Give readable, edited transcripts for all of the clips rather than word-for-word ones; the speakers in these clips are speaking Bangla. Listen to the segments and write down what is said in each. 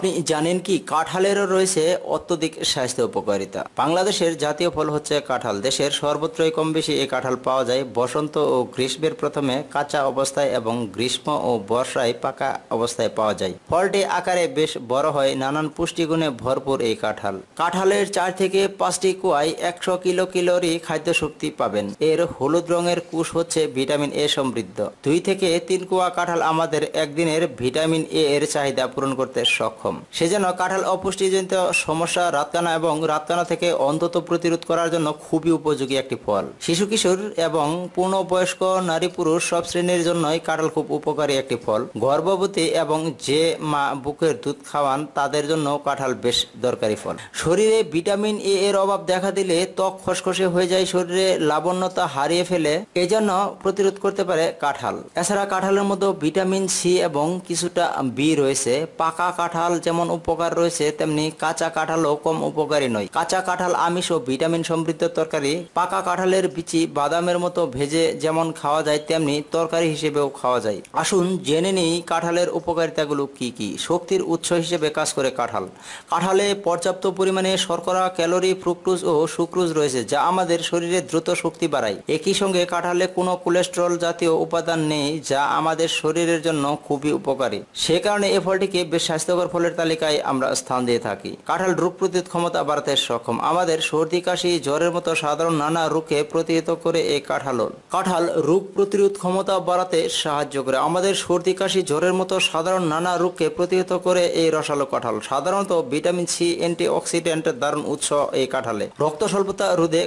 আপনি জানেন কি কাঁঠালেরও রয়েছে অত্যধিক স্বাস্থ্য উপকারিতা। বাংলাদেশের জাতীয় ফল হচ্ছে কাঁঠাল। দেশের সর্বত্রই কম বেশি এই কাঁঠাল পাওয়া যায়। বসন্ত ও গ্রীষ্মের প্রথমে কাঁচা অবস্থায় এবং গ্রীষ্ম ও বর্ষায় পাকা অবস্থায় পাওয়া যায়। ফলটি আকারে বেশ বড় হয়। নানান পুষ্টিগুণে ভরপুর এই কাঁঠাল। কাঁঠালের 4 থেকে 5টি কুয়ায় 100 ক্যালোরি খাদ্য শক্তি পাবেন। এর হলুদ রঙের কুশ হচ্ছে ভিটামিন এ সমৃদ্ধ। 2 থেকে 3 কুয়া কাঁঠাল আমাদের একদিনের ভিটামিন এ এর চাহিদা পূরণ করতে সক্ষম। সেজন্য কাঁঠাল অপুষ্টিজনিত সমস্যা, রাতকানা এবং রাতকানা থেকে অন্তত প্রতিরোধ করার জন্য খুবই উপযোগী একটি ফল। শিশু কিশোর এবং পূর্ণবয়স্ক নারী পুরুষ সব শ্রেণীর জন্যই কাঁঠাল খুব উপকারী একটি ফল। গর্ভবতী এবং যে মা বুকের দুধ খাওয়ান তাদের জন্য কাঁঠাল বেশ দরকারি ফল। শরীরে ভিটামিন এ এর অভাব দেখা দিলে ত্বক খসখসে হয়ে যায়, শরীরে লাবণ্যতা হারিয়ে ফেলে, এজন্য প্রতিরোধ করতে পারে কাঁঠাল। এছাড়া কাঁঠালের মধ্যে ভিটামিন সি এবং কিছুটা বি রয়েছে। পাকা কাঁঠাল যেমন উপকার রয়েছে তেমনি কাঁচা কাঁঠালও কম উপকারী নয়। কাঁচা কাঁঠাল আমিষ ও ভিটামিন সমৃদ্ধ তরকারি। পাকা কাঁঠালের বিচি বাদামের মতো ভেজে যেমন খাওয়া যায় তেমনি তরকারি হিসেবেও খাওয়া যায়। আসুন জেনে নিই কাঁঠালের উপকারিতাগুলো কি কি। শক্তির উৎস হিসেবে কাজ করে কাঁঠাল। কাঁঠালে পর্যাপ্ত পরিমাণে শর্করা, ক্যালোরি, ফ্রুক্টোজ ও সুক্রোজ রয়েছে যা আমাদের শরীরে দ্রুত শক্তি বাড়ায়। একই সঙ্গে কাঁঠালে কোনো কোলেস্টেরল জাতীয় উপাদান নেই যা আমাদের শরীরের জন্য খুবই উপকারী। সে কারণে এই ফলটিকে বেশ স্বাস্থ্যকর ফলের তালিকায় আমরা স্থান দিয়ে থাকি। কাঁঠাল রোগ প্রতিরোধ ক্ষমতা বাড়াতে সক্ষম। আমাদের সর্দি, কাশি, জ্বরের মতো সাধারণ নানা রোগকে প্রতিহত করে এই কাঁঠাল রোগ প্রতিরোধ ক্ষমতা বাড়াতে সাহায্য করে। আমাদের সর্দি, কাশি, জ্বরের মতো সাধারণ নানা রোগকে প্রতিহত করে এই রসালো কাঁঠাল। সাধারণত ভিটামিন সি অ্যান্টিঅক্সিডেন্টের দারুণ উৎস এই কাঁঠালে। রক্ত স্বল্পতা রোধে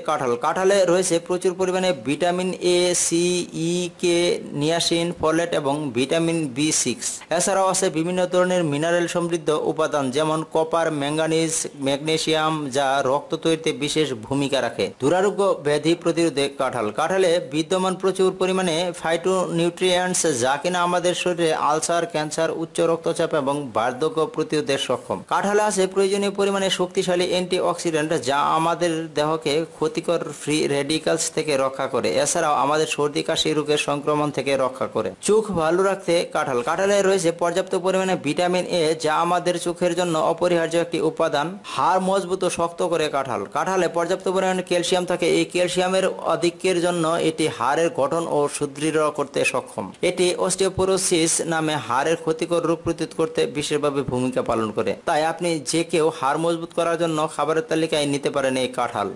কাঁঠালে রয়েছে প্রচুর পরিমাণে vitamin A, C, E, K, niacin, folate এবং ভিটামিন বি6। এছাড়াও আছে বিভিন্ন ধরনের মিনারেল সমৃদ্ধ উপাদান যেমন কপার, ম্যাঙ্গানিজ, ম্যাগনেসিয়াম যা রক্ত তৈরিতে বিশেষ ভূমিকা রাখে। দুরারোগ্য ব্যাধি প্রতিরোধে কাঁঠালে বিদ্যমান প্রচুর পরিমাণে ফাইটোনিউট্রিয়েন্টস যা কিনা আমাদের শরীরে আলসার, ক্যান্সার, উচ্চ রক্তচাপ এবং বার্ধক্য প্রতিরোধে সক্ষম। কাঁঠালে আছে প্রয়োজনীয় পরিমাণে শক্তিশালী অ্যান্টিঅক্সিডেন্ট যা আমাদের দেহকে ক্ষতিকর ফ্রি রেডিক্যালস থেকে রক্ষা করে। এছাড়াও আমাদের সর্দি, কাশি রোগের সংক্রমণ থেকে রক্ষা করে। চোখ ভালো রাখতে কাঁঠালে রয়েছে পর্যাপ্ত পরিমাণে ভিটামিন এ যা আমাদের চোখের জন্য অপরিহার্য একটি উপাদান। হাড় মজবুত ও শক্ত করে কাঁঠালে পর্যাপ্ত পরিমাণে ক্যালসিয়াম থাকে। এই ক্যালসিয়ামের আধিক্যের জন্য এটি হাড়ের গঠন ও সুদৃঢ় করতে সক্ষম। এটি অস্টিওপোরোসিস নামে হাড়ের ক্ষতিকর রোগ প্রতিরোধ করতে বিশেষভাবে ভূমিকা পালন করে। তাই আপনি যে কেউ হাড় মজবুত করার জন্য খাবারের তালিকায় নিতে পারেন এই কাঁঠাল।